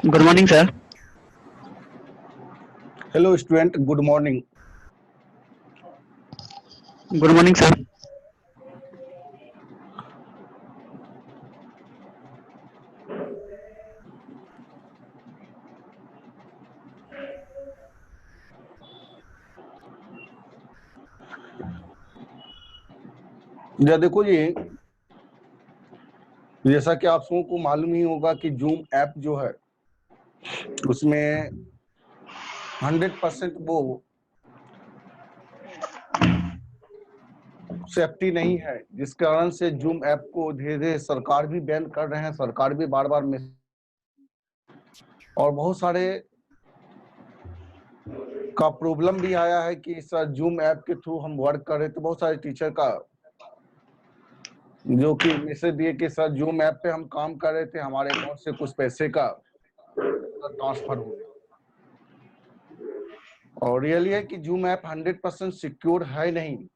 Good morning, sir. Hello student, good morning. Good morning, sir. देखो जी, जैसा कि आप सबको मालूम ही होगा कि जूम ऐप जो है उसमें 100% वो सेफ्टी नहीं है, जिस कारण से जूम ऐप को धीरे धीरे सरकार भी बैन कर रहे हैं। सरकार भी बार बार में और बहुत सारे का प्रॉब्लम भी आया है कि सर जूम ऐप के थ्रू हम वर्क कर रहे, तो बहुत सारे टीचर का जो कि मैसेज दिए कि सर जूम ऐप पे हम काम कर रहे थे, हमारे अकाउंट से कुछ पैसे का ट्रांसफर हो गया। और रियली है कि जूम ऐप 100% सिक्योर है नहीं,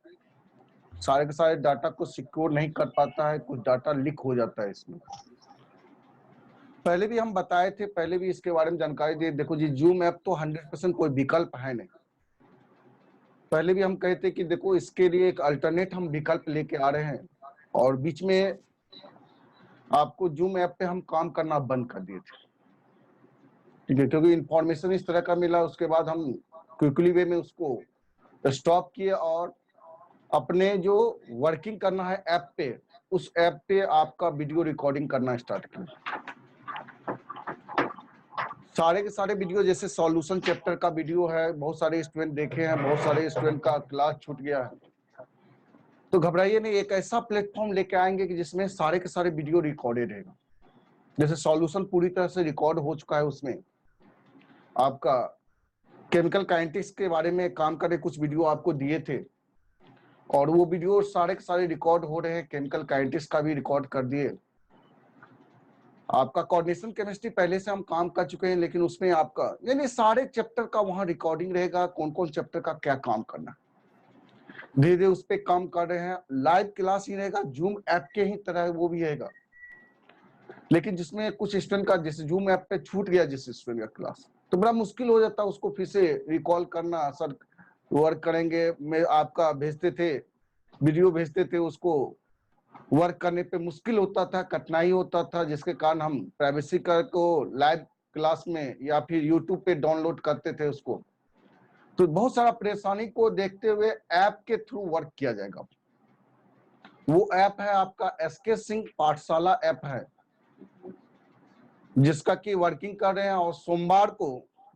सारे के सारे डाटा को सिक्योर नहीं कर पाता है, कुछ डाटा लीक हो जाता है इसमें। पहले भी हम बताए थे, पहले भी इसके बारे में जानकारी दी। देखो जी, जूम ऐप तो 100% कोई विकल्प है नहीं। पहले भी हम कहते कि देखो इसके लिए एक अल्टरनेट हम विकल्प लेके आ रहे हैं, और बीच में आपको जूम ऐप पे हम काम करना बंद कर दिए थे, ठीक है, क्योंकि इंफॉर्मेशन इस तरह का मिला। उसके बाद हम क्विकली वे में उसको स्टॉप किए और अपने जो वर्किंग करना है ऐप पे, उस ऐप पे आपका वीडियो रिकॉर्डिंग करना स्टार्ट किया। सारे के सारे वीडियो, जैसे सॉल्यूशन चैप्टर का वीडियो है, बहुत सारे स्टूडेंट देखे हैं, बहुत सारे स्टूडेंट का क्लास छूट गया है। तो घबराइए नहीं, एक ऐसा प्लेटफॉर्म लेके आएंगे कि जिसमें सारे के सारे वीडियो रिकॉर्डेड रहेगा। जैसे सॉल्यूशन पूरी तरह से रिकॉर्ड हो चुका है, उसमें आपका केमिकल काइनेटिक्स के बारे में काम करे कुछ वीडियो आपको दिए थे, और वो वीडियो सारे के सारे रिकॉर्ड हो रहे हैं। केमिकल काइनेटिक्स का भी रिकॉर्ड कर दिए। आपका कोऑर्डिनेशन केमिस्ट्री पहले से हम काम कर चुके हैं, लेकिन उसमें आपका यानी सारे चैप्टर का वहां रिकॉर्डिंग रहेगा, कौन कौन चैप्टर का क्या काम करना है। धीरे धीरे उस पर काम कर रहे हैं। लाइव क्लास ही रहेगा, जूम ऐप के ही तरह वो भी रहेगा, लेकिन जिसमें कुछ स्टूडेंट का जैसे जूम ऐप पे छूट गया जिस स्टूडेंट का क्लास, तो बड़ा मुश्किल हो जाता है उसको फिर से रिकॉल करना। सर वर्क करेंगे, मैं आपका भेजते थे वीडियो, भेजते थे उसको, वर्क करने पे मुश्किल होता था, कठिनाई होता था, जिसके कारण हम प्राइवेसी को लाइव क्लास में या फिर यूट्यूब पे डाउनलोड करते थे उसको। तो बहुत सारा परेशानी को देखते हुए ऐप के थ्रू वर्क किया जाएगा। वो ऐप है आपका एसके सिंह पाठशाला ऐप है, जिसका की वर्किंग कर रहे हैं। और सोमवार को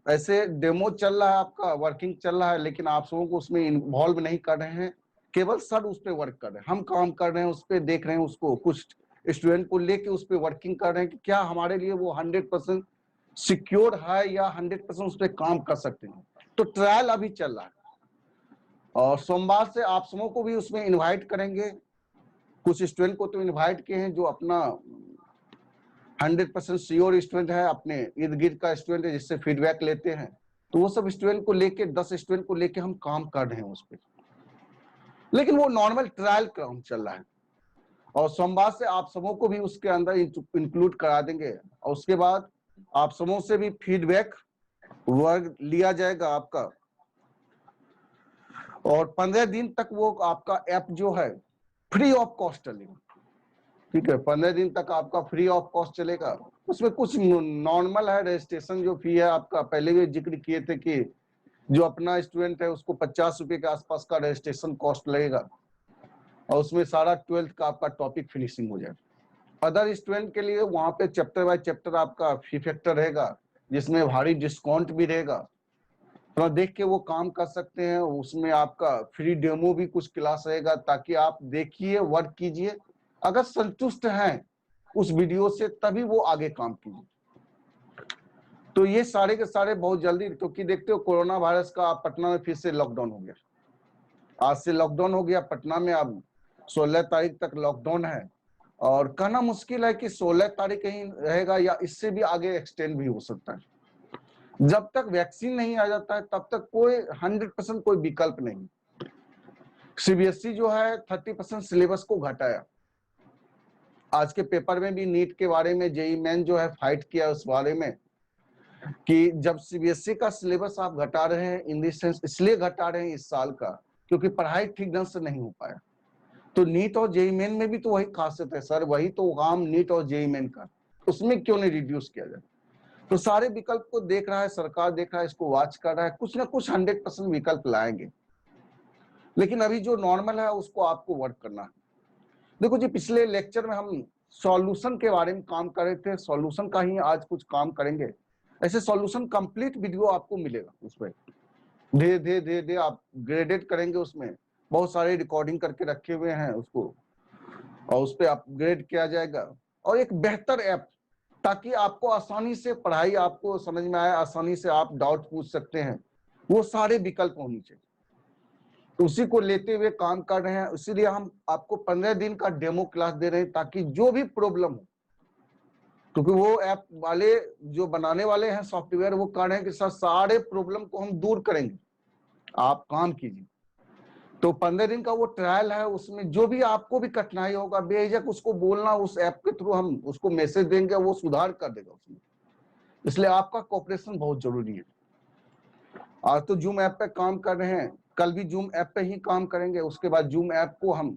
ऐसे डेमो चल रहा है, आपका वर्किंग चल रहा है, लेकिन आप सबों को उसमें इन्वॉल्व नहीं कर रहे हैं। केवल सर उस पर वर्क कर रहे हैं, हम काम कर रहे हैं उस पर, देख रहे हैं उसको, कुछ स्टूडेंट को लेके उस पर वर्किंग कर रहे हैं कि क्या हमारे लिए वो 100% सिक्योर है या 100% उस पर काम कर सकते हैं। तो ट्रायल अभी चल रहा है, और सोमवार से आप सबों को भी उसमें इन्वाइट करेंगे। कुछ स्टूडेंट को तो इन्वाइट किए हैं जो अपना 100% श्योर स्टूडेंट है, अपने इर्द गिर्द का स्टूडेंट है, जिससे फीडबैक लेते हैं। तो वो सब स्टूडेंट को लेके 10 स्टूडेंट को लेके हम काम कर रहे हैं उस पर, लेकिन वो नॉर्मल ट्रायल काम चल रहा है। और सोमवार से आप सबों को भी उसके अंदर इंक्लूड करा देंगे, और उसके बाद आप सबों से भी फीडबैक वर्क लिया जाएगा आपका। और 15 दिन तक वो आपका ऐप जो है फ्री ऑफ कॉस्ट चलेगा, ठीक है। 15 दिन तक आपका फ्री ऑफ कॉस्ट चलेगा। उसमें कुछ नॉर्मल है, रजिस्ट्रेशन जो फी है आपका, पहले भी जिक्र किए थे कि जो अपना स्टूडेंट है उसको 50 रुपए के आसपास का रजिस्ट्रेशन कॉस्ट लगेगा, और उसमें सारा 12th का आपका टॉपिक फिनिशिंग हो जाएगा। अदर स्टूडेंट के लिए वहां पे चैप्टर बाय चैप्टर आपका फी फैक्टर रहेगा, जिसमें भारी डिस्काउंट भी रहेगा, तो देख के वो काम कर सकते हैं। उसमें आपका फ्री डेमो भी कुछ क्लास रहेगा, ताकि आप देखिए, वर्क कीजिए, अगर संतुष्ट हैं उस वीडियो से तभी वो आगे काम कीजिए। तो ये सारे के सारे बहुत जल्दी, क्योंकि देखते हो कोरोना वायरस का पटना में फिर से लॉकडाउन हो गया। आज से लॉकडाउन हो गया पटना में, अब 16 तारीख तक लॉकडाउन है, और कहना मुश्किल है कि 16 तारीख ही रहेगा या इससे भी आगे एक्सटेंड भी हो सकता है। जब तक वैक्सीन नहीं आ जाता है तब तक कोई 100% कोई विकल्प नहीं। सीबीएसई जो है 30% सिलेबस को घटाया। आज के पेपर में भी नीट के बारे में, जेई मेन जो है फाइट किया उस बारे में, कि जब सीबीएसई का सिलेबस आप घटा रहे हैं इन द सेंस इसलिए घटा रहे हैं इस साल का क्योंकि पढ़ाई ठीक ढंग से नहीं हो पाया। तो नीट और जेईई मेन में भी तो वही खासियत है सर, वही तो काम नीट और जेईई मेन का, उसमें क्यों नहीं रिड्यूस किया जाए? तो सारे विकल्प को देख रहा है सरकार, देख रहा है, इसको वॉच कर रहा है, कुछ ना कुछ 100% विकल्प लाएंगे। लेकिन अभी जो नॉर्मल है उसको आपको वर्क करना है। देखो जी, पिछले लेक्चर में हम सॉल्यूशन के बारे में काम कर रहे थे, सॉल्यूशन का ही आज कुछ काम करेंगे। ऐसे सॉल्यूशन कंप्लीट वीडियो आपको मिलेगा, उसमें धीरे धीरे धीरे धीरे आप ग्रेडेड करेंगे, उसमें बहुत सारे रिकॉर्डिंग करके रखे हुए हैं उसको, और उस पर अपग्रेड किया जाएगा। और एक बेहतर ऐप, ताकि आपको आसानी से पढ़ाई आपको समझ में आए, आसानी से आप डाउट पूछ सकते हैं, वो सारे विकल्प होने चाहिए। तो उसी को लेते हुए काम कर रहे हैं, इसीलिए हम आपको 15 दिन का डेमो क्लास दे रहे हैं, ताकि जो भी प्रॉब्लम हो, क्योंकि वो ऐप वाले जो बनाने वाले हैं सॉफ्टवेयर, वो कह रहे हैं कि सर सारे प्रॉब्लम को हम दूर करेंगे, आप काम कीजिए। तो 15 दिन का वो ट्रायल है, उसमें जो भी आपको भी कठिनाई होगा बेझिझक उसको बोलना, उस ऐप के थ्रू हम उसको मैसेज देंगे, वो सुधार कर देगा उसमें। इसलिए आपका कोऑपरेशन बहुत जरूरी है। आज तो जूम ऐप पे काम कर रहे हैं, कल भी जूम ऐप पे ही काम करेंगे, उसके बाद जूम ऐप को हम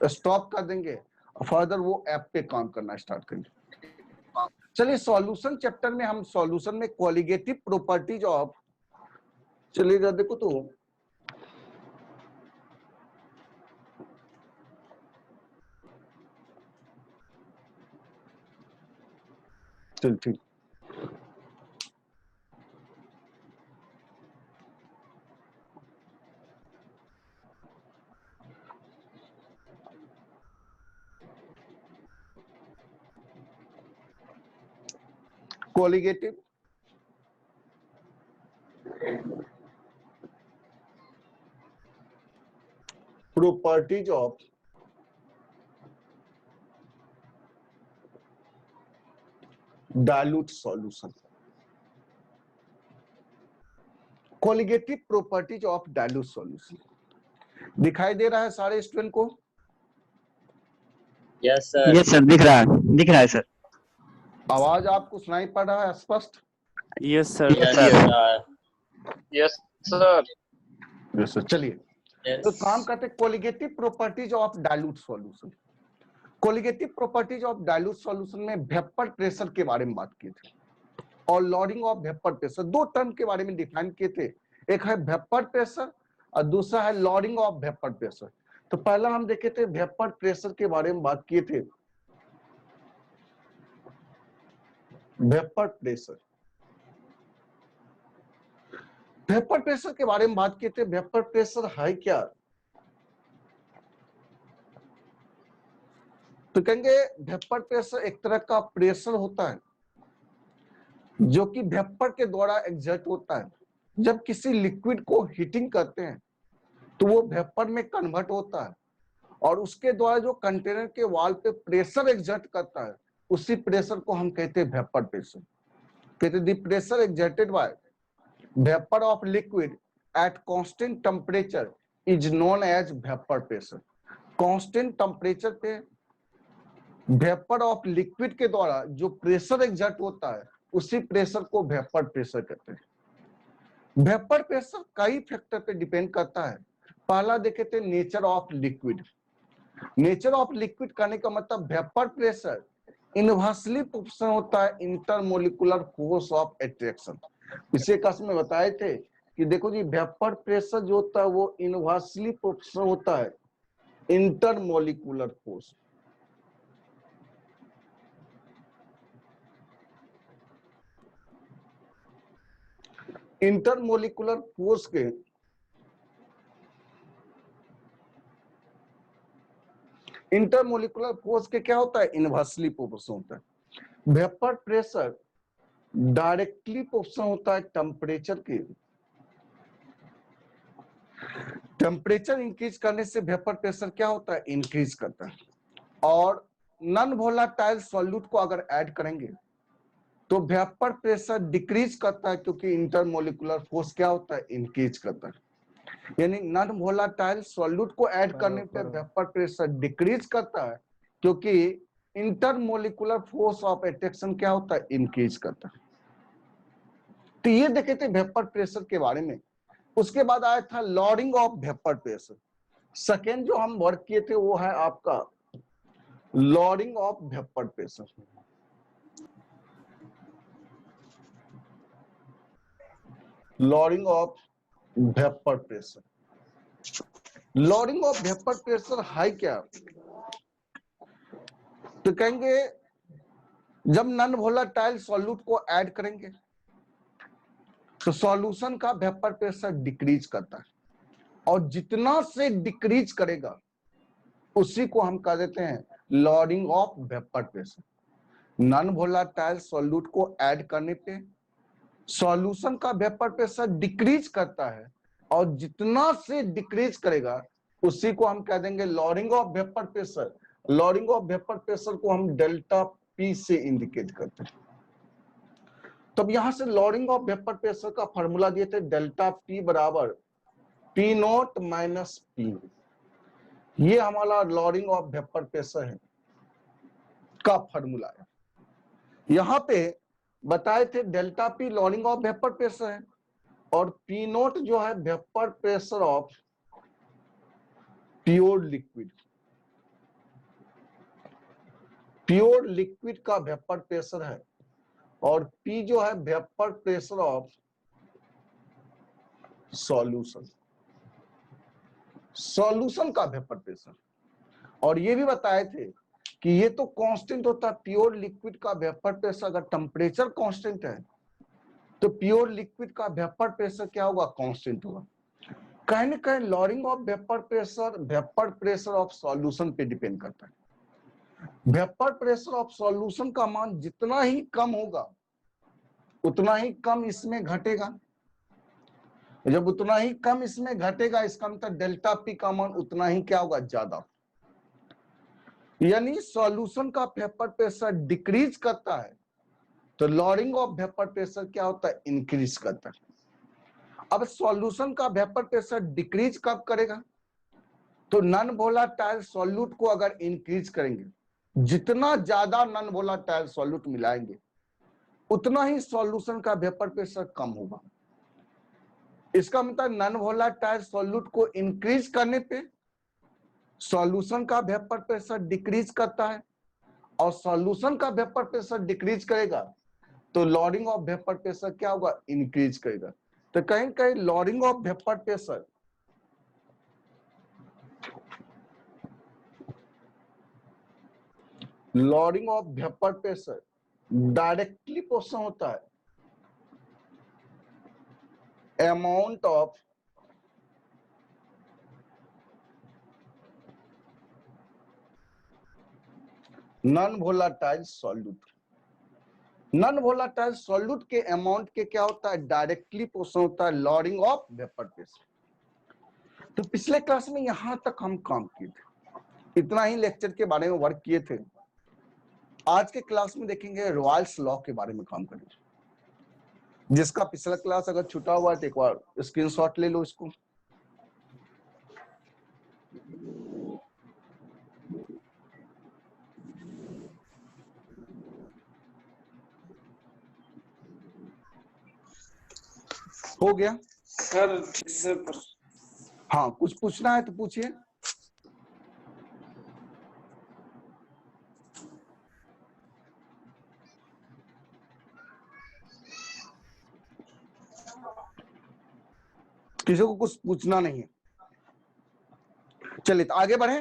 स्टॉप कर देंगे और फर्दर वो ऐप पे काम करना स्टार्ट करेंगे। चलिए, सॉल्यूशन चैप्टर में हम सॉल्यूशन में क्वालिटेटिव प्रॉपर्टीज ऑफ, चलिएगा देखो तो चल ठीक, qualitative properties of dilute solution, qualitative properties of dilute solution। दिखाई दे रहा है सारे स्टूडेंट को? Yes sir. यस सर, दिख रहा है सर। आवाज आपको सुनाई पड़ रहा है स्पष्ट? Yes sir. Yes sir. Yes sir. चलिए, तो काम करते हैं qualitative properties of dilute solution. Qualitative properties of dilute solution में वेपर प्रेशर के बारे में बात की थी और लॉडिंग ऑफ वेपर प्रेशर, दो टर्म के बारे में डिफाइन किए थे, एक है वेपर प्रेशर और दूसरा है लॉडिंग ऑफ वेपर प्रेशर। तो पहला हम देखे थे वेपर प्रेशर के बारे में बात किए थे। वेपर प्रेशर, वेपर प्रेशर के बारे में बात किए थे। वेपर प्रेशर है क्या? तो कहेंगे वेपर प्रेशर एक तरह का प्रेशर होता है जो कि वेपर के द्वारा एग्जर्ट होता है। जब किसी लिक्विड को हीटिंग करते हैं तो वो वेपर में कन्वर्ट होता है और उसके द्वारा जो कंटेनर के वॉल पे प्रेशर एग्जर्ट करता है, उसी प्रेशर को हम कहते हैं वेपर प्रेशर। कहते the pressure exerted by vapour of liquid at constant temperature is known as vapour pressure. Constant temperature पे वेपर ऑफ लिक्विड के द्वारा जो प्रेशर एग्जर्ट होता है, उसी प्रेशर को वेपर प्रेशर कहते हैं। वेपर प्रेशर कई फैक्टर पे डिपेंड करता है। पहला देखे थे nature of liquid. Nature of liquid कहने का मतलब वेपर प्रेशर इनवर्सली प्रोपोर्शनल होता है इंटरमोलिकुलर फोर्स ऑफ अट्रैक्शन। इसे कस में बताए थे कि देखो जी, वेपर प्रेशर जो होता है वो इनवर्सली प्रोपोर्शनल होता है इंटरमोलिकुलर फोर्स। इंटरमोलिकुलर फोर्स के इंटरमोलिकुलर फोर्स के क्या होता है? इनवर्सली प्रोपोर्शनल होता है। वेपर प्रेशर डायरेक्टली प्रोपोर्शनल होता है टेम्परेचर के। टेम्परेचर इंक्रीज करने से वेपर प्रेशर क्या होता है? इंक्रीज करता है। और नॉन वोलेटाइल सॉल्यूट को अगर ऐड करेंगे तो वेपर प्रेशर डिक्रीज करता है, क्योंकि इंटरमोलिकुलर फोर्स क्या होता है? इंक्रीज करता है। यानी नॉन वोलेटाइल सॉल्यूट को ऐड करने पे वेपर प्रेशर डिक्रीज करता है, क्योंकि इंटरमोलिकुलर फोर्स ऑफ अट्रैक्शन क्या होता है? इंक्रीज करता है। तो ये देखे थे वेपर प्रेशर के बारे में। उसके बाद आया था lowering of vapour pressure. Second जो हम वर्क किए थे वो है आपका loading of vapour pressure. Loading of vapour pressure. Loading of vapour pressure है क्या? तो कहेंगे जब नॉन वोलेटाइल सॉल्यूट को ऐड करेंगे तो सॉल्यूशन का वेपर प्रेशर डिक्रीज करता है, और जितना से डिक्रीज करेगा उसी को हम कह देते हैं loading of vapour pressure. Non volatile solute को ऐड करने पे सॉल्यूशन का वेपर प्रेशर डिक्रीज करता है, और जितना से डिक्रीज करेगा उसी को हम कह देंगे loading of vapour pressure. Loading of vapour pressure को हम डेल्टा पी से इंडिकेट करते हैं। तब यहां से लॉडिंग ऑफ वेपर प्रेशर का फॉर्मूला दिए थे डेल्टा पी बराबर पी नॉट माइनस पी। ये हमारा लॉडिंग ऑफ वेपर प्रेशर है का फॉर्मूला है। यहां पे बताए थे delta P loading of vapour pressure है, और पी नोट जो है vapour pressure of pure liquid. Pure liquid का वेपर प्रेशर है, और पी जो है vapour pressure of solution. Solution का वेपर प्रेशर। और ये भी बताए थे कि ये तो कांस्टेंट होता है प्योर लिक्विड का वेपर प्रेशर। अगर टेम्परेचर कांस्टेंट है तो प्योर लिक्विड का वेपर प्रेशर क्या होगा? कांस्टेंट होगा। कहीं ना कहीं loading of vapour pressure of solution पे डिपेंड करता है। वेपर प्रेशर ऑफ सॉल्यूशन का मान जितना ही कम होगा उतना ही कम इसमें घटेगा। जब उतना ही कम इसमें घटेगा इसका मतलब डेल्टा पी का मान उतना ही क्या होगा? ज्यादा। यानी सॉल्यूशन का वेपर प्रेशर डिक्रीज करता है तो लॉडिंग ऑफ वेपर प्रेशर क्या होता है? इंक्रीज करता है। अब सॉल्यूशन का वेपर प्रेशर डिक्रीज कब करेगा? तो नॉन वोलेटाइल सॉल्यूट को अगर इंक्रीज करेंगे, जितना ज्यादा नॉन वोलेटाइल सॉल्यूट मिलाएंगे उतना ही सॉल्यूशन का वेपर प्रेशर कम होगा। इसका मतलब नॉन वोलेटाइल सॉल्यूट को इंक्रीज करने पे सॉल्यूशन का वेपर प्रेशर डिक्रीज करता है, और सॉल्यूशन का वेपर प्रेशर डिक्रीज करेगा तो लॉडिंग ऑफ वेपर प्रेशर क्या होगा? इंक्रीज करेगा। तो कहीं कहीं loading of vapour pressure directly proportional होता है amount of non volatile solute. Non volatile solute के अमाउंट के क्या होता है? डायरेक्टली प्रोपोर्शनल होता है लॉडिंग ऑफ वेपर प्रेशर। तो पिछले क्लास में यहां तक हम काम किए थे, इतना ही लेक्चर के बारे में वर्क किए थे। आज के क्लास में देखेंगे रॉयल्स लॉ के बारे में काम करेंगे। जिसका पिछला क्लास अगर छूटा हुआ है तो एक बार स्क्रीनशॉट ले लो इसको। हो गया सर? हाँ, कुछ पूछना है तो पूछिए। किसी को कुछ पूछना नहीं है? चलिए तो आगे बढ़े।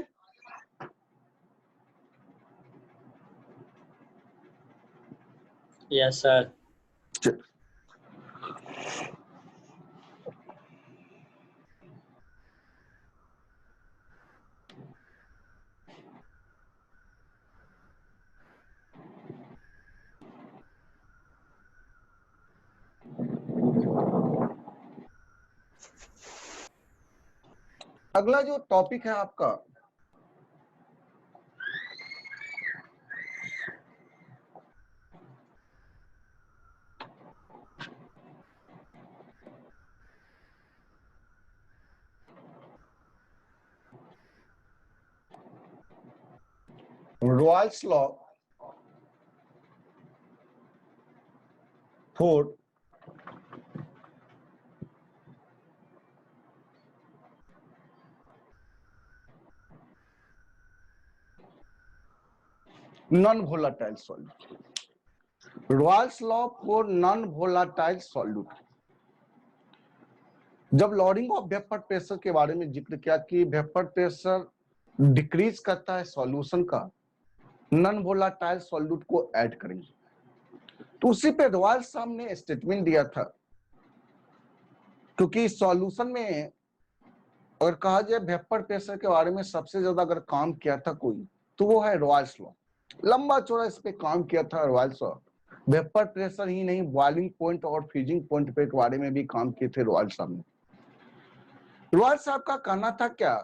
Yes sir. चल अगला जो टॉपिक है आपका Royals law for non volatile solute. Royals law for non volatile solute. जब लॉडिंग ऑफ वेपर प्रेशर के बारे में जिक्र किया कि वेपर प्रेशर डिक्रीज करता है सॉल्यूशन का, नॉन वोलाटाइल सॉल्यूट को ऐड करेंगे। तो उसी पे रॉयल साहब ने स्टेटमेंट दिया था, क्योंकि सॉल्यूशन में अगर कहा जाए वेपर प्रेशर के बारे में सबसे ज्यादा अगर काम किया था कोई, तो वो है रॉयल्स लॉ। लंबा चौड़ा इस पे काम किया था रॉयल्स लॉ। वेपर प्रेशर ही नहीं, बॉइलिंग पॉइंट और फ्रीजिंग पॉइंट पे के बारे में भी काम किए थे रॉयल साहब ने। रॉयल साहब का कहना था क्या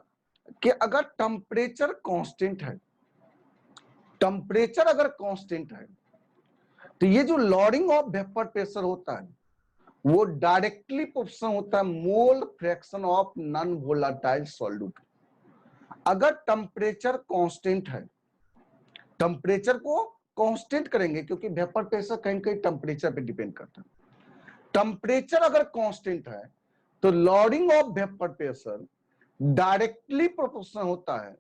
कि अगर टेम्परेचर कांस्टेंट है, टेम्परेचर अगर कांस्टेंट है, तो ये जो लॉडिंग ऑफ वेपर प्रेशर होता है वो डायरेक्टली प्रोपोर्शनल होता है mole fraction of non volatile solute. अगर टेम्परेचर कांस्टेंट है, टेम्परेचर को कांस्टेंट करेंगे क्योंकि वेपर प्रेशर कहीं कहीं टेम्परेचर पे डिपेंड करता है। टेम्परेचर अगर कांस्टेंट है तो loading of vapour pressure directly proportional होता है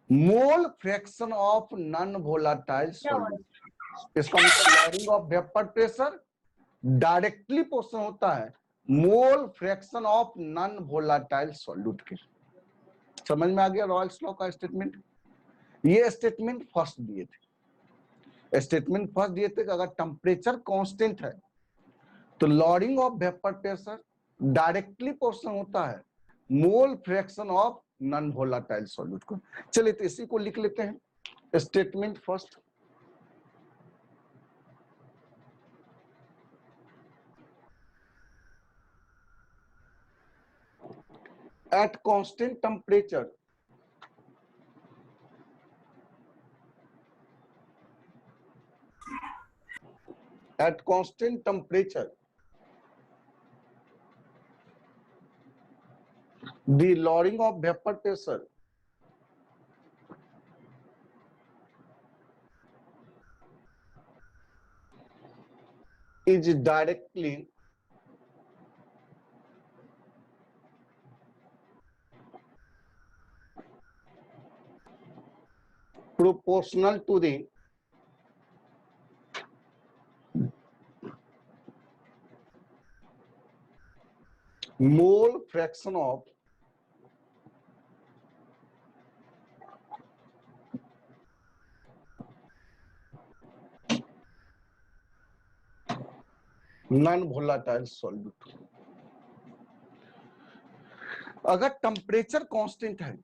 mole fraction of non volatile solute. इसका मतलब loading of vapour pressure directly proportional होता है mole fraction of non volatile solute के। समझ में आ गया रॉयल्स लॉ का स्टेटमेंट? ये स्टेटमेंट फर्स्ट दिए थे। स्टेटमेंट फर्स्ट दिए थे कि अगर टेम्परेचर कांस्टेंट है तो loading of vapour pressure directly proportional होता है mole fraction of non volatile solute को। चलिए तो इसी को लिख लेते हैं, statement first. at constant temperature the lowering of vapor pressure is directly proportional to the mole fraction of non-volatile solute। अगर टेम्परेचर कांस्टेंट है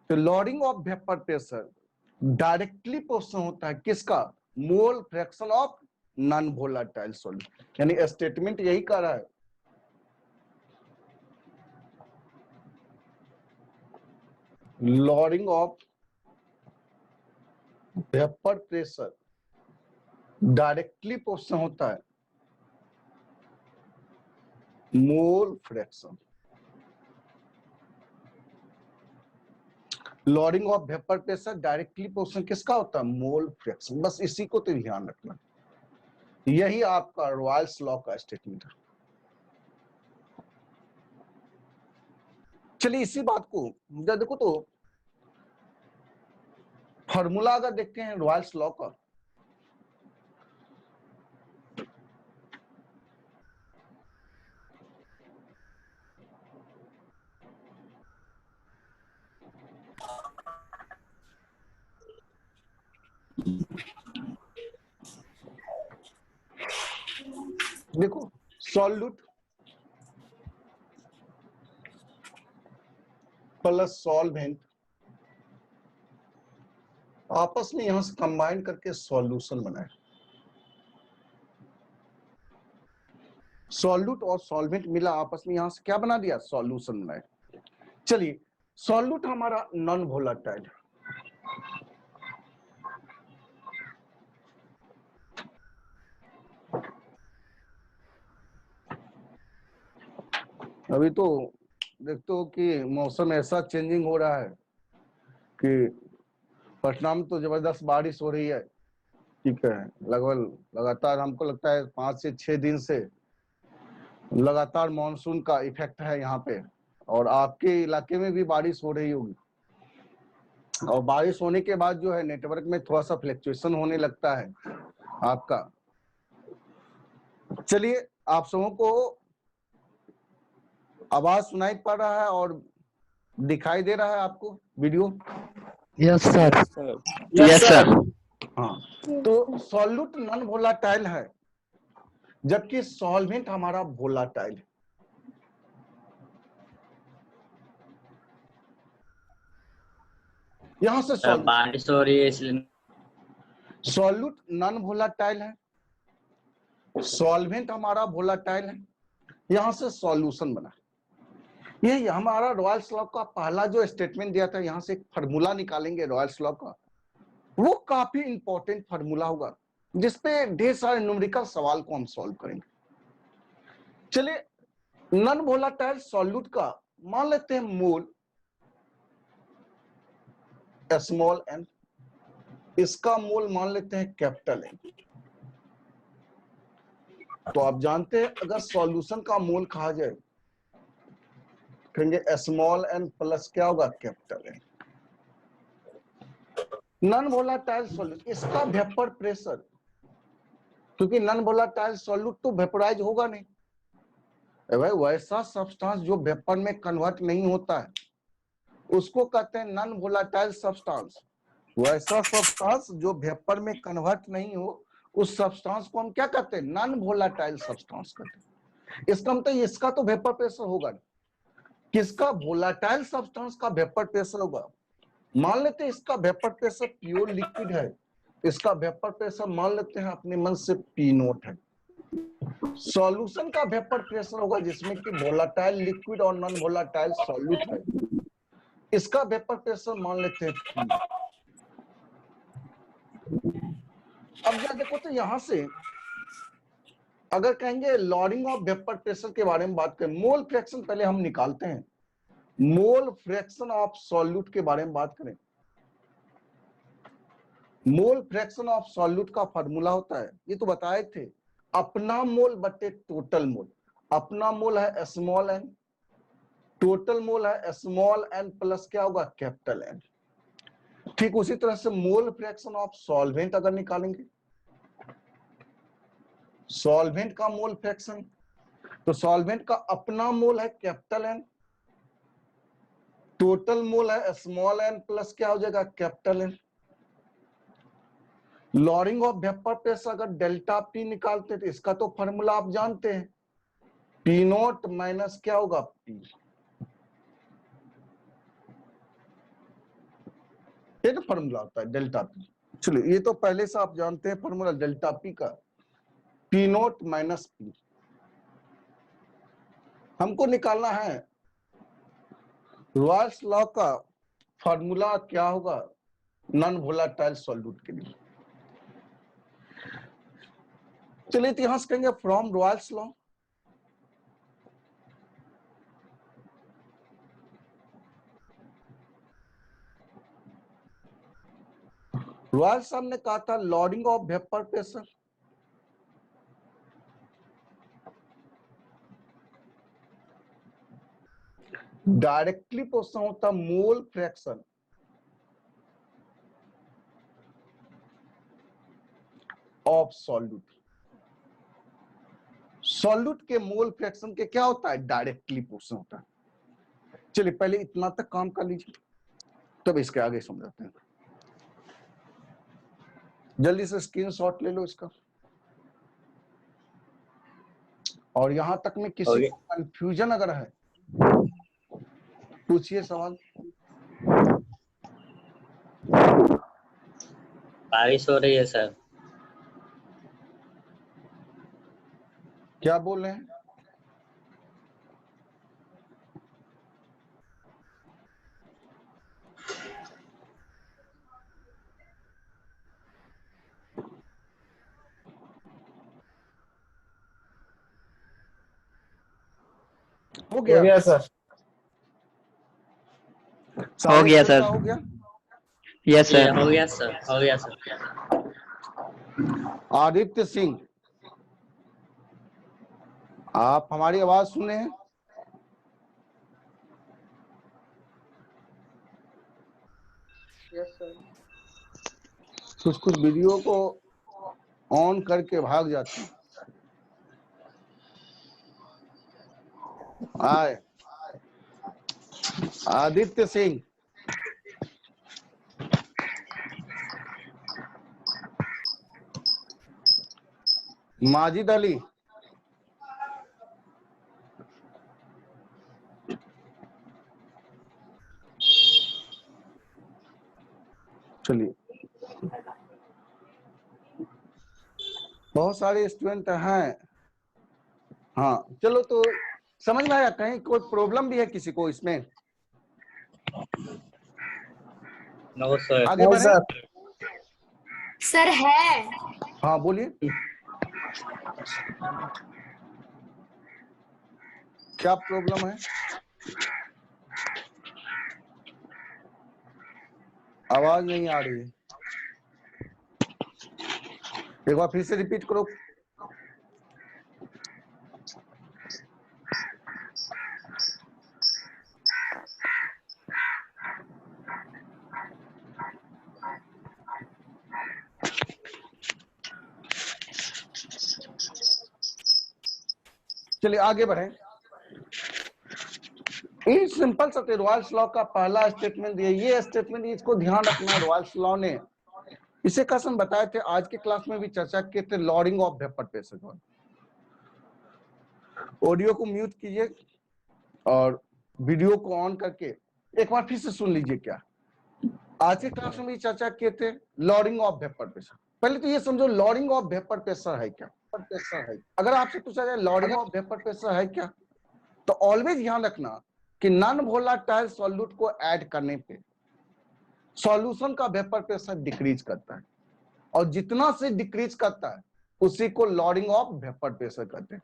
तो loading of vapour pressure directly proportional होता है किसका? मोल fraction of non volatile solute. यानी statement यही कह रहा है loading of vapour pressure directly proportional होता है mole fraction. Loading of vapour pressure directly proportional किसका होता है? Mole fraction. बस इसी को तो ध्यान रखना, यही आपका रॉयल्स लॉ का स्टेटमेंट है। चलिए इसी बात को देखो तो फॉर्मूला अगर देखते हैं रॉयल्स लॉ का, देखो सॉल्यूट प्लस सॉल्वेंट आपस में यहां से कंबाइन करके सॉल्यूशन बनाए। सॉल्यूट और सॉल्वेंट मिला आपस में, यहां से क्या बना दिया? सॉल्यूशन बनाए। चलिए सॉल्यूट हमारा नॉन वोलाटाइल, अभी तो देखते हो कि मौसम ऐसा चेंजिंग हो रहा है कि पटना में तो जबरदस्त बारिश हो रही है। ठीक है, लगभग लगातार हमको लगता है 5 से 6 दिन से लगातार मॉनसून का इफेक्ट है यहाँ पे, और आपके इलाके में भी बारिश हो रही होगी। और बारिश होने के बाद जो है नेटवर्क में थोड़ा सा फ्लक्चुएशन होने लगता है आपका। चलिए, आप सबों को आवाज सुनाई पड़ रहा है और दिखाई दे रहा है आपको video? Yes sir. Yes yes sir. Sir. हाँ, तो सॉल्यूट नॉन वोलाटाइल है जबकि सॉल्वेंट हमारा वोलाटाइल है। यहां से सर बारिश हो रही है इसलिए। सॉल्यूट नॉन वोलाटाइल है, सॉल्वेंट हमारा वोलाटाइल है, यहां से सॉल्यूशन बना। ये हमारा रॉयल्स लॉ का पहला जो स्टेटमेंट दिया था, यहां से एक फार्मूला निकालेंगे रॉयल्स लॉ का, वो काफी इंपॉर्टेंट फार्मूला होगा जिसपे ढेर सारे न्यूमेरिकल सवाल को हम सॉल्व करेंगे। चलिए, नॉन वोलाटाइल सॉल्यूट का मान लेते हैं मोल स्मॉल एन, इसका मोल मान लेते हैं कैपिटल एन। तो आप जानते हैं अगर सॉल्यूशन का मोल कहा जाए कहेंगे स्मॉल एन प्लस क्या होगा capital N. Non volatile solute, इसका वेपर प्रेशर, क्योंकि नॉन वोलाटाइल सॉल्यूट तो वेपोराइज होगा नहीं, भाई वैसा सब्सटेंस जो वेपर में कन्वर्ट नहीं होता है उसको कहते हैं नॉन वोलाटाइल सब्सटेंस। वैसा सब्सटेंस जो वेपर में कन्वर्ट नहीं हो उस सब्सटेंस को हम क्या कहते हैं? नॉन वोलाटाइल सब्सटेंस कहते हैं। इसका मतलब इसका तो वेपर प्रेशर होगा, किसका? वोलाटाइल सब्सटेंस का वेपर प्रेशर होगा। मान लेते हैं इसका वेपर प्रेशर प्योर लिक्विड है, इसका वेपर प्रेशर मान लेते हैं अपने मन से पी नोट है। सॉल्यूशन का वेपर प्रेशर होगा जिसमें कि वोलाटाइल लिक्विड और नॉन वोलाटाइल सॉल्यूट है, इसका वेपर प्रेशर मान लेते हैं पी। अब जरा देखो तो यहां से अगर कहेंगे लॉरिंग ऑफ वेपर प्रेशर के बारे में बात करें, मोल फ्रैक्शन पहले हम निकालते हैं, मोल फ्रैक्शन ऑफ सॉल्यूट के बारे में बात करें। मोल फ्रैक्शन ऑफ सॉल्यूट का फार्मूला होता है, ये तो बताए थे, अपना मोल बटे टोटल मोल। अपना मोल है स्मॉल एन, टोटल मोल है स्मॉल एन प्लस क्या होगा कैपिटल एन। ठीक उसी तरह से मोल फ्रैक्शन ऑफ सॉल्वेंट अगर निकालेंगे, सॉल्वेंट का मोल फ्रैक्शन, तो सॉल्वेंट का अपना मोल है कैपिटल एन, टोटल मोल है स्मॉल एन प्लस क्या हो जाएगा capital N. Lowering of vapour pressure अगर डेल्टा पी निकालते तो इसका तो फॉर्मूला आप जानते हैं, पी नोट माइनस क्या होगा पी। ये तो फॉर्मूला होता है डेल्टा पी। चलिए, ये तो पहले से आप जानते हैं फॉर्मूला डेल्टा पी का, पी नोट माइनस पी। हमको निकालना है रॉयल्स लॉ का फॉर्मूला क्या होगा नॉन वोलाटाइल सॉल्यूट के लिए। चलिए यहां से कहेंगे फ्रॉम रॉयल्स लॉ, रॉयल्स ने कहा था lowering of vapour pressure directly proportional होता mole fraction of solute. Solute के मोल फ्रैक्शन के क्या होता है? डायरेक्टली प्रोपोर्शनल होता है। चलिए पहले इतना तक काम कर लीजिए, तब इसके आगे समझाते हैं। जल्दी से स्क्रीनशॉट ले लो इसका। और यहां तक में किसी को कंफ्यूजन अगर है पूछिए सवाल। बारिश हो रही है सर। क्या बोल रहे हैं? हो गया सर। हो गया सर। हो गया। यस ये सर। हो गया सर, हो गया सर। आदित्य सिंह, आप हमारी आवाज सुन रहे हैं? कुछ कुछ वीडियो को ऑन करके भाग जाती है। आए आदित्य सिंह, माजिद अली, चलिए बहुत सारे स्टूडेंट हैं। हाँ चलो, तो समझ में आया? कहीं कोई प्रॉब्लम भी है किसी को इसमें? No sir. आगे बढ़े। सर है। हाँ बोलिए, क्या प्रॉब्लम है? आवाज नहीं आ रही है, एक बार फिर से रिपीट करो। चलिए आगे बढ़े। इन सिंपल सा रॉयल्स लॉ का पहला स्टेटमेंट दिया, ये स्टेटमेंट इसको ध्यान रखना। रॉयल्स लॉ ने इसे कसम बताए थे, आज के क्लास में भी चर्चा किए थे, lowering of vapour pressure. Audio को म्यूट कीजिए और वीडियो को ऑन करके एक बार फिर से सुन लीजिए। क्या आज के क्लास में भी चर्चा किए थे लॉरिंग ऑफ वेपर प्रेशर। पहले तो ये समझो लॉरिंग ऑफ वेपर प्रेशर है क्या। अगर आपसे पूछा जाए लॉरिंग ऑफ वेपर प्रेशर है क्या, तो ऑलवेज ध्यान रखना कि नॉन वोलाटाइल सॉल्यूट को ऐड करने पे सॉल्यूशन का वेपर प्रेशर डिक्रीज करता है, और जितना से डिक्रीज करता है उसी को लॉरिंग ऑफ वेपर प्रेशर कहते हैं।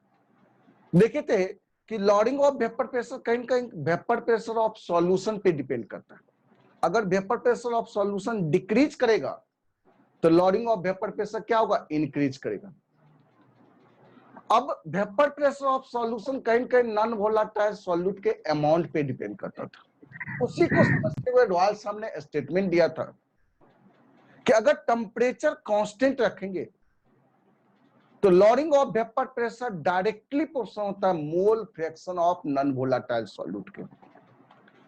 देखे थे कि लॉरिंग ऑफ वेपर प्रेशर कहीं कहीं वेपर प्रेशर ऑफ सॉल्यूशन पे डिपेंड करता है। अगर vapour pressure of solution decrease करेगा तो लॉरिंग ऑफ वेपर प्रेशर क्या होगा? इंक्रीज करेगा। अब वेपर प्रेशर ऑफ सॉल्यूशन कहीं कहीं नॉन वोलाटाइल सॉल्यूट के अमाउंट पे डिपेंड करता था। उसी को समझते हुए रॉयल साहब ने स्टेटमेंट दिया था कि अगर टेम्परेचर कांस्टेंट रखेंगे तो lowering of vapour pressure directly proportional होता है mole fraction of non volatile solute के।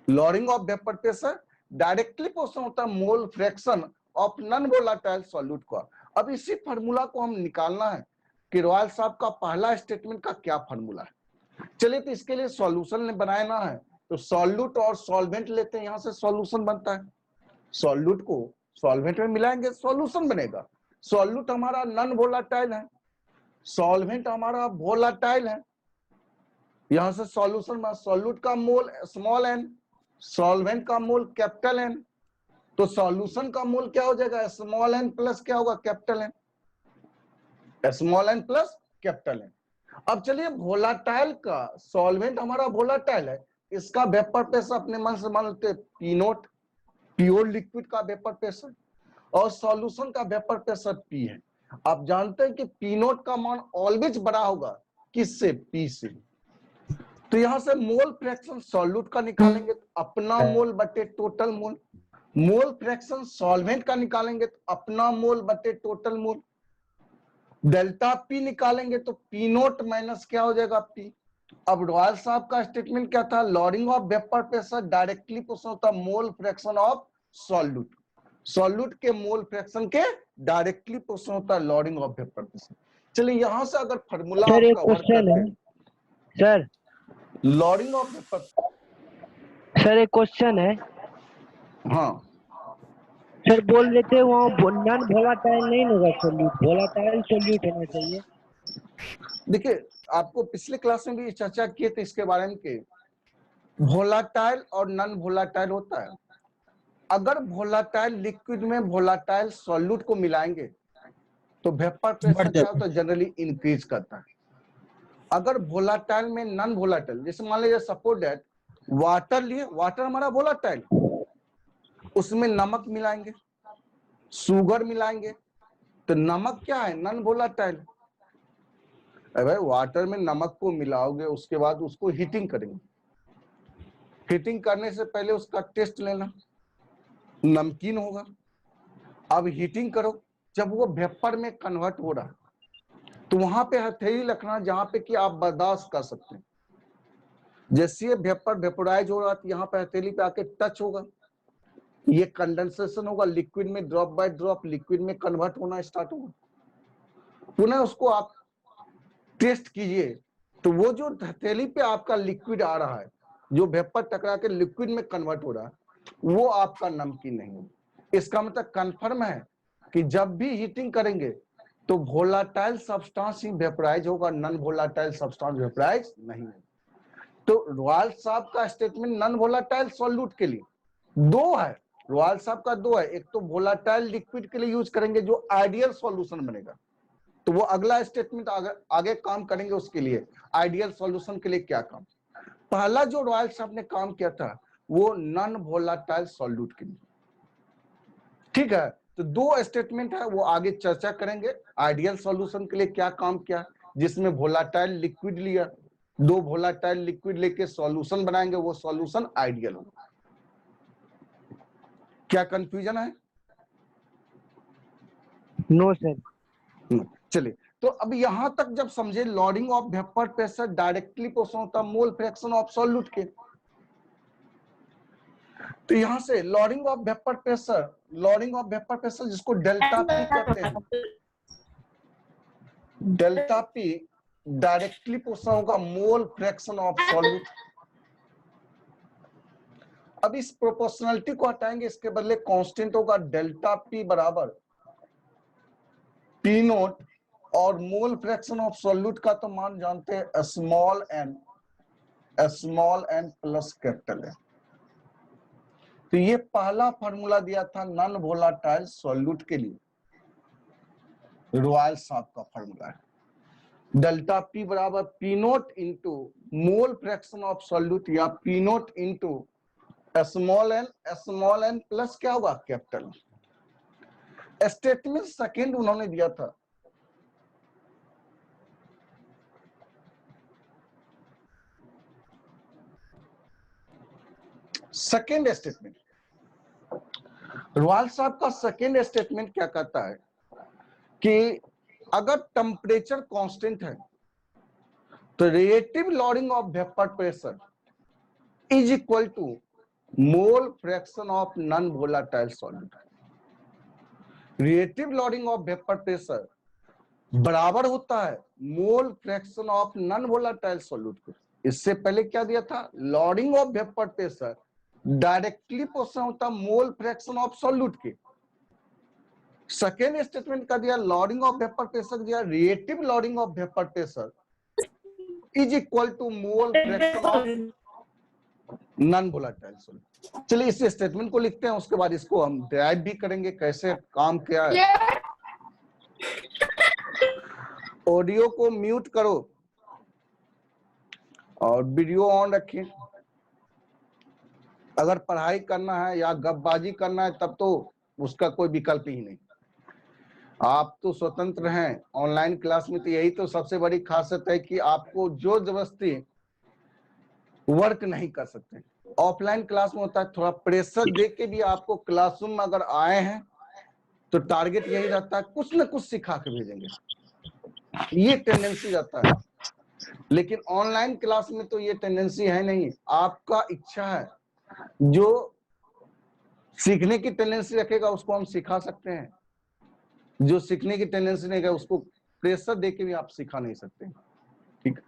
Lowering of vapour pressure directly proportional होता है mole fraction of non volatile solute का। अब इसी फार्मूला को हम निकालना है कि रॉयल साहब का पहला स्टेटमेंट का क्या फार्मूला है। चलिए, तो इसके लिए सॉल्यूशन ने बनाना है, तो सॉल्यूट और सॉल्वेंट लेते हैं, यहां से सॉल्यूशन बनता है। सॉल्यूट को सॉल्वेंट में मिलाएंगे, सॉल्यूशन बनेगा। सॉल्यूट हमारा नॉन वोलाटाइल है, सॉल्वेंट हमारा वोलाटाइल है। यहां से सॉल्यूशन में सॉल्यूट का मोल स्मॉल एन, सॉल्वेंट का मोल कैपिटल एन, तो सॉल्यूशन का मोल क्या हो जाएगा? स्मॉल एन प्लस क्या होगा? Capital N. Small N plus capital N. अब चलिए, वोलाटाइल का सॉल्वेंट हमारा वोलाटाइल है, इसका वेपर प्रेशर अपने मन से मान लेते पी नोट, प्योर लिक्विड का वेपर प्रेशर, और सॉल्यूशन का वेपर प्रेशर पी है। आप जानते हैं कि पी नोट का मान ऑलवेज बड़ा होगा किससे? पी से। तो यहां से मोल फ्रैक्शन सॉल्यूट का निकालेंगे तो अपना मोल बटे total mole, mole fraction solvent का निकालेंगे तो अपना मोल बटे टोटल मोल, डेल्टा पी निकालेंगे तो पी नोट माइनस क्या हो जाएगा? पी। अब रॉयल साहब का स्टेटमेंट क्या था? Lowering of vapour pressure directly proportional होता है mole fraction of solute, solute के मोल फ्रैक्शन के डायरेक्टली प्रोपोर्शनल होता है लॉरिंग ऑफ वेपर प्रेशर। चलिए, यहां से अगर फार्मूला सर एक आपका वर्क क्वेश्चन करते है हैं, sir. Lowering of vapour, sir एक क्वेश्चन है। हाँ सर बोल रहे थे वहाँ नॉन वोलाटाइल नहीं होगा सोल्यूट, वोलाटाइल सोल्यूट होना चाहिए। देखिए, आपको पिछले क्लास में भी चर्चा किए थे इसके बारे में कि वोलाटाइल और नॉन वोलाटाइल होता है। अगर वोलाटाइल लिक्विड में वोलाटाइल सॉल्यूट को मिलाएंगे तो वेपर प्रेशर क्या होता है? जनरली इंक्रीज करता है। अगर वोलाटाइल में नॉन वोलाटाइल, जैसे मान लीजिए सपोज दैट वाटर लिए, वाटर हमारा वोलाटाइल, उसमें नमक मिलाएंगे, शुगर मिलाएंगे, तो नमक क्या है? Non volatile. भाई वाटर में नमक को मिलाओगे, उसके बाद उसको हीटिंग करेंगे, हीटिंग करने से पहले उसका टेस्ट लेना, नमकीन होगा। अब हीटिंग करो, जब वो वेपर में कन्वर्ट हो रहा तो वहां पे हथेली रखना जहां पे कि आप बर्दाश्त कर सकते हैं। जैसे ये वेपर वेपोराइज हो रहा तो यहाँ पे हथेली पे आके टच होगा, ये कंडेंसेशन होगा, लिक्विड में ड्रॉप बाय ड्रॉप लिक्विड में कन्वर्ट होना स्टार्ट होगा। पुनः उसको आप टेस्ट कीजिए तो वो जो हथेली पे आपका लिक्विड आ रहा है, जो वेपर टकरा के लिक्विड में कन्वर्ट हो रहा है, वो आपका नमकीन नहीं है। इसका मतलब कंफर्म है कि जब भी हीटिंग करेंगे तो वोलाटाइल सब्सटेंस ही वेपोराइज होगा, नॉन वोलाटाइल सब्सटेंस वेपोराइज नहीं है। तो रॉयल साहब का स्टेटमेंट नॉन वोलाटाइल सॉल्यूट के लिए दो है, रॉयल साहब का दो है। एक तो वोलाटाइल लिक्विड के लिए यूज करेंगे जो आइडियल सॉल्यूशन बनेगा, तो वो अगला स्टेटमेंट आगे काम करेंगे उसके लिए, आइडियल सॉल्यूशन के लिए क्या काम। पहला जो रॉयल साहब ने काम किया था वो नॉन वोलाटाइल सॉल्यूट के लिए, ठीक है। तो दो स्टेटमेंट है, वो आगे चर्चा करेंगे। आइडियल सॉल्यूशन के लिए क्या काम किया, जिसमें वोलाटाइल लिक्विड लिया, दो वोलाटाइल लिक्विड लेके सॉल्यूशन बनाएंगे, वो सॉल्यूशन आइडियल होगा। क्या कंफ्यूजन है? No sir. चलिए, तो अब यहां तक जब समझे lowering of vapour pressure directly पोषण होता मोल फ्रैक्शन ऑफ सॉल्यूट के। तो यहां से loading of vapour pressure, loading of vapour pressure जिसको डेल्टा पी कहते हैं, डेल्टा पी डायरेक्टली पोषण होगा मोल फ्रैक्शन ऑफ सॉल्यूट। अब इस प्रोपोर्शनलिटी को हटाएंगे, इसके बदले कांस्टेंट होगा बराबर पी नोट, और मोल फ्रैक्शन ऑफ सॉल्यूट का तो मान जानते हैं small N plus capital N. तो ये पहला फार्मूला दिया था नॉन वोलाटाइल सॉल्यूट के लिए, रॉयल साहब का फार्मूला है। डेल्टा पी बराबर P naught into mole fraction of solute, या P naught into small N plus क्या होगा कैपिटल। स्टेटमेंट सेकेंड उन्होंने दिया था, सेकेंड स्टेटमेंट रॉयल साहब का सेकेंड स्टेटमेंट क्या कहता है कि अगर टेम्परेचर कांस्टेंट है तो relative lowering of vapour pressure is equal to mole fraction of non volatile solute. Relative lowering of vapour pressure बराबर होता है mole fraction of non volatile solute के। इससे पहले क्या दिया था, lowering of vapour pressure directly पोषण होता मोल फ्रैक्शन ऑफ सॉल्यूट के। सेकेंड स्टेटमेंट का दिया लॉडिंग ऑफ वेपर प्रेशर दिया relative lowering of vapour pressure is equal to mole fraction of non volatile solute. चलिए इस स्टेटमेंट को लिखते हैं, उसके बाद इसको हम डिराइव भी करेंगे कैसे काम किया है। ऑडियो को म्यूट करो और वीडियो ऑन रखिए। अगर पढ़ाई करना है या गपबाजी करना है तब तो उसका कोई विकल्प ही नहीं, आप तो स्वतंत्र हैं। ऑनलाइन क्लास में तो यही तो सबसे बड़ी खासियत है कि आपको जो जबरदस्ती वर्क नहीं कर सकते। ऑफलाइन क्लास में होता है थोड़ा प्रेशर दे के भी आपको क्लासरूम में अगर आए हैं तो टारगेट यही रहता है कुछ न कुछ सिखा के भेजेंगे, ये टेंडेंसी रहता है। लेकिन ऑनलाइन क्लास में तो ये टेंडेंसी है नहीं, आपका इच्छा है, जो सीखने की टेंडेंसी रखेगा उसको हम सिखा सकते हैं, जो सीखने की टेंडेंसी नहीं है उसको प्रेशर देके भी आप सिखा नहीं सकते। ठीक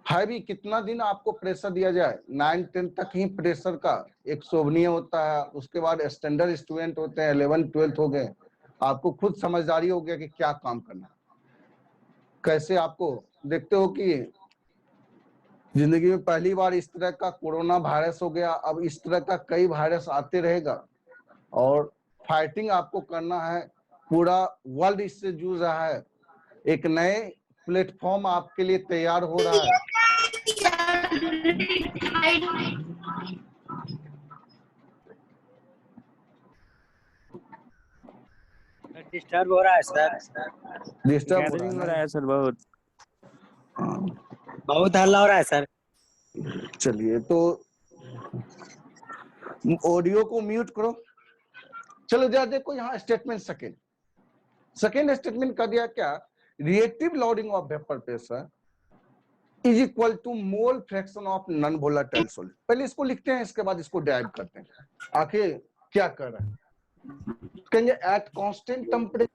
है भी, कितना दिन आपको प्रेशर दिया जाए, 9-10 तक ही प्रेशर का एक शोभनीय होता है, उसके बाद स्टैंडर्ड स्टूडेंट होते हैं, 11-12 हो गए, आपको खुद समझदारी हो गया कि क्या काम करना। कैसे आपको देखते हो कि जिंदगी में पहली बार इस तरह का कोरोना वायरस हो गया, अब इस तरह का कई वायरस आते रहेगा और फाइटिंग आपको करना है, पूरा वर्ल्ड इससे जूझ रहा है, एक नए प्लेटफॉर्म आपके लिए तैयार हो रहा है। डिस्टर्ब हो रहा है सर, डिस्टर्ब हो रहा है सर, बहुत हल्ला हो रहा है सर। चलिए तो ऑडियो को म्यूट करो। चलो जरा देखो यहाँ स्टेटमेंट सेकेंड स्टेटमेंट कर दिया क्या, relative lowering of vapour pressure is equal to mole fraction of non volatile solute. पहले इसको लिखते हैं, इसके बाद इसको डिराइव करते हैं आखिर क्या कर रहा है। कहेंगे eight constant temperature,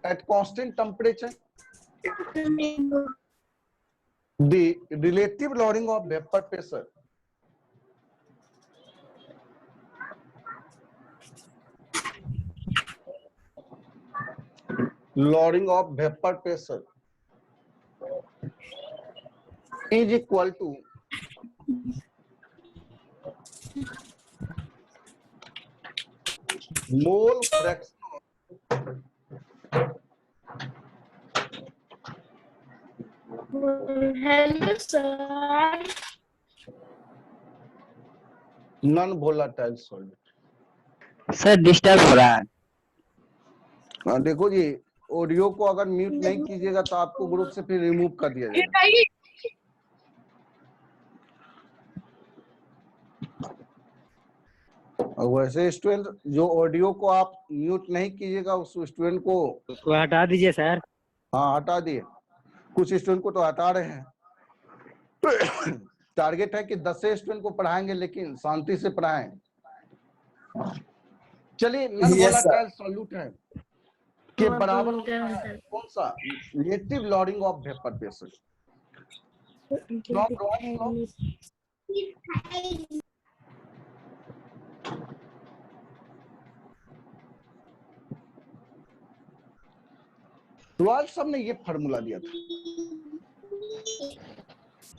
at constant temperature the relative lowering of vapor pressure is equal to mole fraction hello sir. Non volatile solute. Sir disturb हो रहा है। हाँ देखो जी, ऑडियो को अगर म्यूट नहीं कीजिएगा तो आपको ग्रुप से फिर रिमूव कर दिया जाएगा। और वैसे स्टूडेंट जो ऑडियो को आप म्यूट नहीं कीजिएगा उस स्टूडेंट को उसको हटा दीजिए सर। हाँ हटा दिए, कुछ स्टूडेंट को तो हटा रहे हैं। टारगेट है कि 10 स्टूडेंट को पढ़ाएंगे लेकिन शांति से पढ़ाएं। चलिए नॉन वोलेटाइल सॉल्यूट है के बराबर कौन सा, reactive lowering of vapour pressure. Royal साहब ने ये फार्मूला दिया था।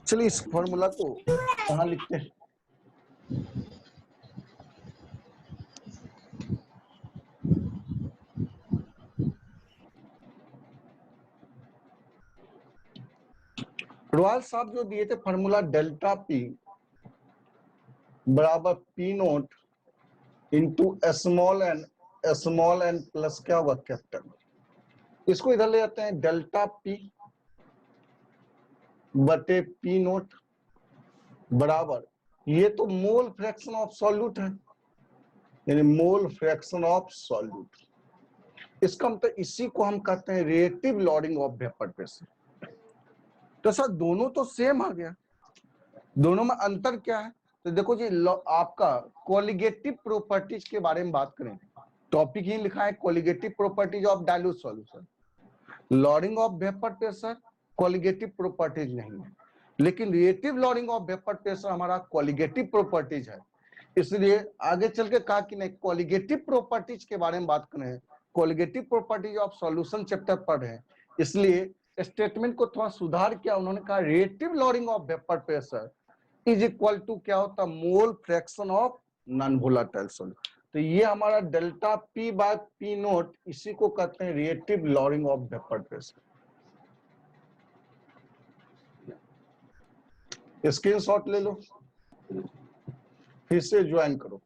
चलिए इस फार्मूला को कहाँ लिखते हैं, रॉयल साहब जो दिए थे फार्मूला डेल्टा पी बराबर P naught into small N plus क्या हुआ कैपिटल। इसको इधर ले जाते हैं, डेल्टा पी बटे पी नोट बराबर, ये तो मोल फ्रैक्शन ऑफ सॉल्यूट है, यानी मोल फ्रैक्शन ऑफ सॉल्यूट। इसका मतलब इसी को हम कहते हैं relative lowering of vapour pressure. तो सर दोनों तो सेम आ गया, दोनों में अंतर क्या है। तो देखो जी आपका कोलिगेटिव प्रॉपर्टीज के बारे में बात करें, टॉपिक ही लिखा है colligative properties of dilute solution. Loading of vapour pressure colligative properties नहीं है, लेकिन reactive lowering of vapour pressure हमारा कोलिगेटिव प्रॉपर्टीज है। इसलिए आगे चल के कहा कि नहीं कोलिगेटिव प्रॉपर्टीज के बारे में बात करें, colligative properties of solution chapter पढ़ रहे हैं, इसलिए स्टेटमेंट को थोड़ा सुधार किया। उन्होंने कहा relative lowering of vapour pressure is equal to क्या होता, mole fraction of non volatile solute. तो ये हमारा delta P by P naught, इसी को कहते हैं relative lowering of vapour pressure. Screenshot ले लो, फिर से ज्वाइन करो।